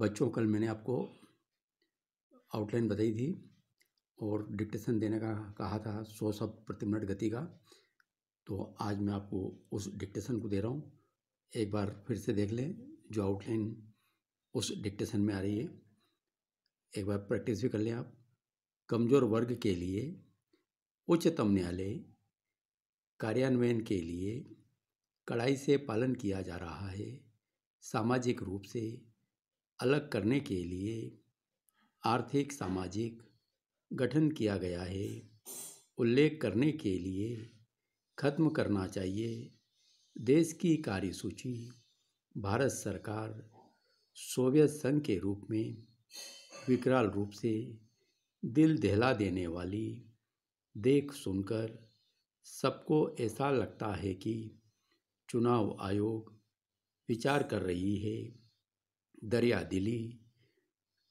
बच्चों, कल मैंने आपको आउटलाइन बताई थी और डिक्टेशन देने का कहा था 100 शब्द प्रति मिनट गति का। तो आज मैं आपको उस डिक्टेशन को दे रहा हूँ। एक बार फिर से देख लें जो आउटलाइन उस डिक्टेशन में आ रही है। एक बार प्रैक्टिस भी कर लें आप। कमज़ोर वर्ग के लिए उच्चतम न्यायालय कार्यान्वयन के लिए कड़ाई से पालन किया जा रहा है। सामाजिक रूप से अलग करने के लिए आर्थिक सामाजिक गठन किया गया है। उल्लेख करने के लिए खत्म करना चाहिए। देश की कार्यसूची भारत सरकार सोवियत संघ के रूप में विकराल रूप से दिल दहला देने वाली। देख सुनकर सबको ऐसा लगता है कि चुनाव आयोग विचार कर रही है। दरिया दिली,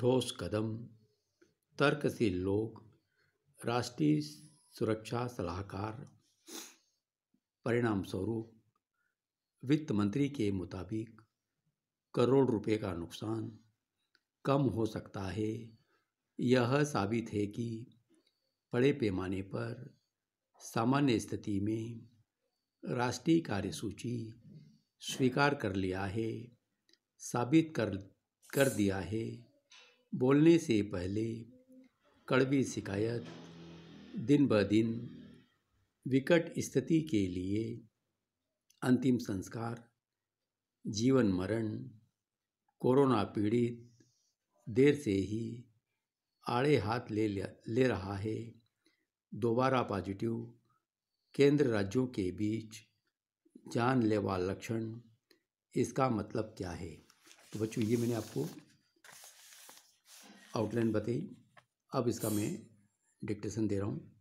ठोस कदम, तर्कशील लोग, राष्ट्रीय सुरक्षा सलाहकार। परिणाम स्वरूप वित्त मंत्री के मुताबिक करोड़ रुपए का नुकसान कम हो सकता है। यह साबित है कि बड़े पैमाने पर सामान्य स्थिति में राष्ट्रीय कार्यसूची स्वीकार कर लिया है, साबित कर दिया है। बोलने से पहले कड़वी शिकायत दिन ब दिन विकट स्थिति के लिए अंतिम संस्कार, जीवन मरण, कोरोना पीड़ित देर से ही आड़े हाथ ले रहा है। दोबारा पॉजिटिव केंद्र राज्यों के बीच जानलेवा लक्षण। इसका मतलब क्या है? तो बच्चों, ये मैंने आपको आउटलाइन बताई। अब इसका मैं डिक्टेशन दे रहा हूँ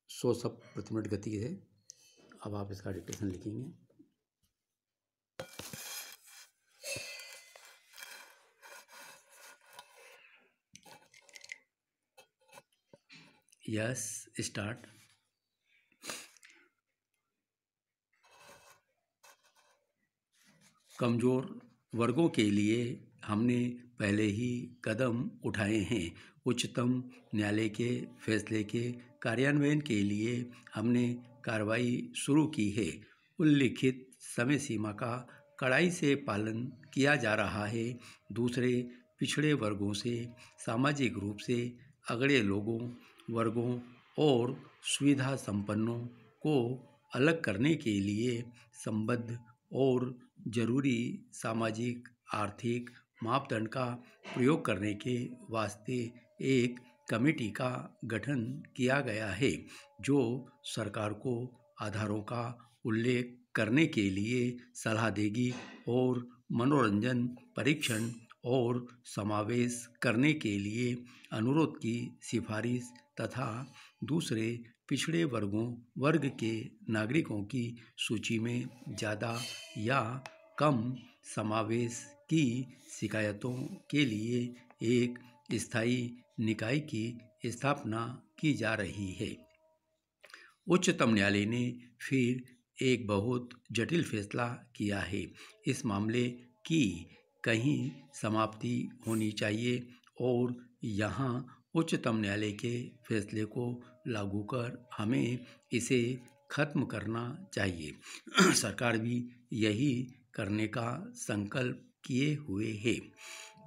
100 शब्द प्रति मिनट गति से। अब आप इसका डिक्टेशन लिखेंगे। Yes, start. कमज़ोर वर्गों के लिए हमने पहले ही कदम उठाए हैं। उच्चतम न्यायालय के फैसले के कार्यान्वयन के लिए हमने कार्रवाई शुरू की है। उल्लिखित समय सीमा का कड़ाई से पालन किया जा रहा है। दूसरे पिछड़े वर्गों से सामाजिक रूप से अगड़े लोगों, वर्गों और सुविधा संपन्नों को अलग करने के लिए संबद्ध और जरूरी सामाजिक आर्थिक मापदंड का प्रयोग करने के वास्ते एक कमेटी का गठन किया गया है, जो सरकार को आधारों का उल्लेख करने के लिए सलाह देगी और मनोरंजन, परीक्षण और समावेश करने के लिए अनुरोध की सिफारिश तथा दूसरे पिछड़े वर्ग के नागरिकों की सूची में ज़्यादा या कम समावेश की शिकायतों के लिए एक स्थायी निकाय की स्थापना की जा रही है। उच्चतम न्यायालय ने फिर एक बहुत जटिल फैसला किया है। इस मामले की कहीं समाप्ति होनी चाहिए और यहाँ उच्चतम न्यायालय के फैसले को लागू कर हमें इसे खत्म करना चाहिए। सरकार भी यही करने का संकल्प किए हुए है।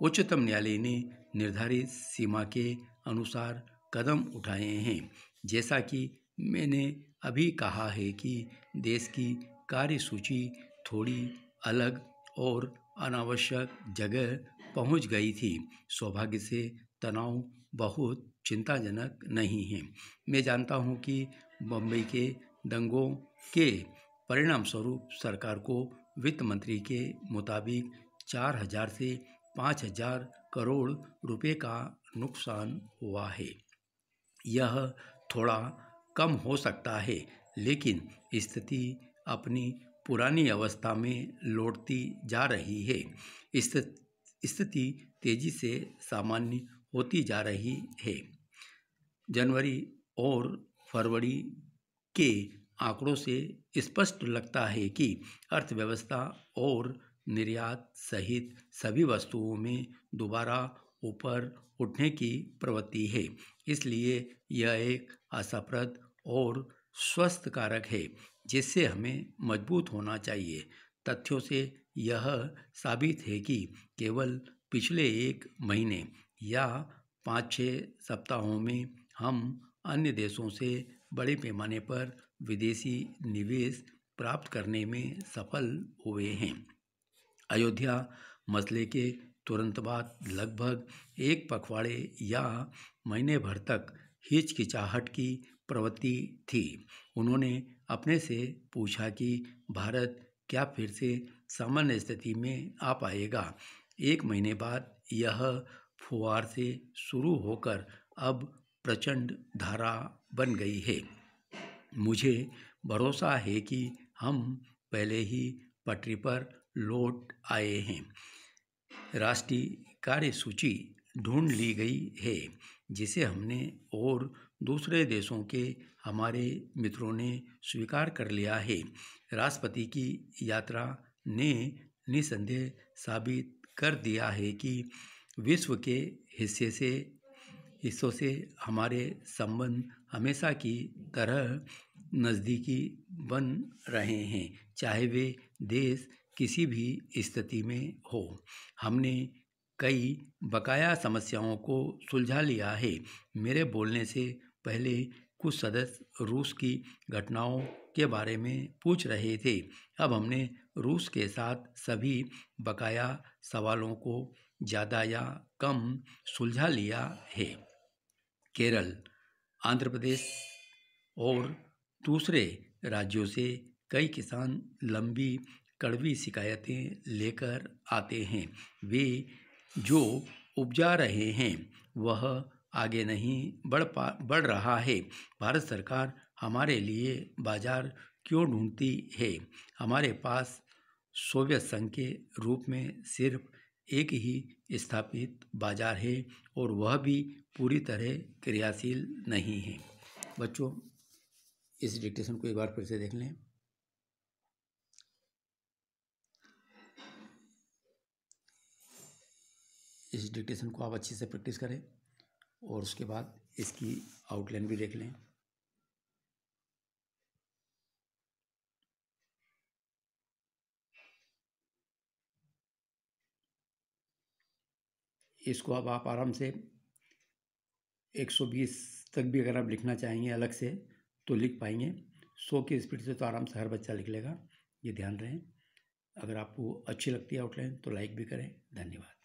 उच्चतम न्यायालय ने निर्धारित सीमा के अनुसार कदम उठाए हैं। जैसा कि मैंने अभी कहा है कि देश की कार्यसूची थोड़ी अलग और अनावश्यक जगह पहुंच गई थी। सौभाग्य से तनाव बहुत चिंताजनक नहीं है। मैं जानता हूं कि बम्बई के दंगों के परिणाम स्वरूप सरकार को वित्त मंत्री के मुताबिक 4000 से 5000 करोड़ रुपए का नुकसान हुआ है। यह थोड़ा कम हो सकता है, लेकिन स्थिति अपनी पुरानी अवस्था में लौटती जा रही है। स्थिति तेजी से सामान्य होती जा रही है। जनवरी और फरवरी के आंकड़ों से स्पष्ट लगता है कि अर्थव्यवस्था और निर्यात सहित सभी वस्तुओं में दोबारा ऊपर उठने की प्रवृत्ति है। इसलिए यह एक आशाप्रद और स्वस्थ कारक है जिससे हमें मजबूत होना चाहिए। तथ्यों से यह साबित है कि केवल पिछले एक महीने या 5-6 सप्ताहों में हम अन्य देशों से बड़े पैमाने पर विदेशी निवेश प्राप्त करने में सफल हुए हैं। अयोध्या मसले के तुरंत बाद लगभग एक पखवाड़े या महीने भर तक हिचकिचाहट की प्रवृत्ति थी। उन्होंने अपने से पूछा कि भारत क्या फिर से सामान्य स्थिति में आ पाएगा। एक महीने बाद यह फुहार से शुरू होकर अब प्रचंड धारा बन गई है। मुझे भरोसा है कि हम पहले ही पटरी पर लौट आए हैं। राष्ट्रीय कार्यसूची ढूंढ ली गई है जिसे हमने और दूसरे देशों के हमारे मित्रों ने स्वीकार कर लिया है। राष्ट्रपति की यात्रा ने निसंदेह साबित कर दिया है कि विश्व के हिस्सों से हमारे संबंध हमेशा की तरह नज़दीकी बन रहे हैं, चाहे वे देश किसी भी स्थिति में हो। हमने कई बकाया समस्याओं को सुलझा लिया है। मेरे बोलने से पहले कुछ सदस्य रूस की घटनाओं के बारे में पूछ रहे थे। अब हमने रूस के साथ सभी बकाया सवालों को ज़्यादा या कम सुलझा लिया है। केरल, आंध्र प्रदेश और दूसरे राज्यों से कई किसान लंबी कड़वी शिकायतें लेकर आते हैं। वे जो उपजा रहे हैं वह आगे नहीं बढ़ रहा है। भारत सरकार हमारे लिए बाजार क्यों ढूंढती है? हमारे पास सोवियत संघ के रूप में सिर्फ एक ही स्थापित बाजार है और वह भी पूरी तरह क्रियाशील नहीं है। बच्चों, इस डिक्टेशन को एक बार फिर से देख लें। इस डिक्टेशन को आप अच्छे से प्रैक्टिस करें और उसके बाद इसकी आउटलाइन भी देख लें। इसको अब आप आराम से 120 तक भी अगर आप लिखना चाहेंगे अलग से तो लिख पाएंगे। 100 की स्पीड से तो आराम से हर बच्चा लिख लेगा, ये ध्यान रहे। अगर आपको अच्छी लगती है आउटलाइन तो लाइक भी करें। धन्यवाद।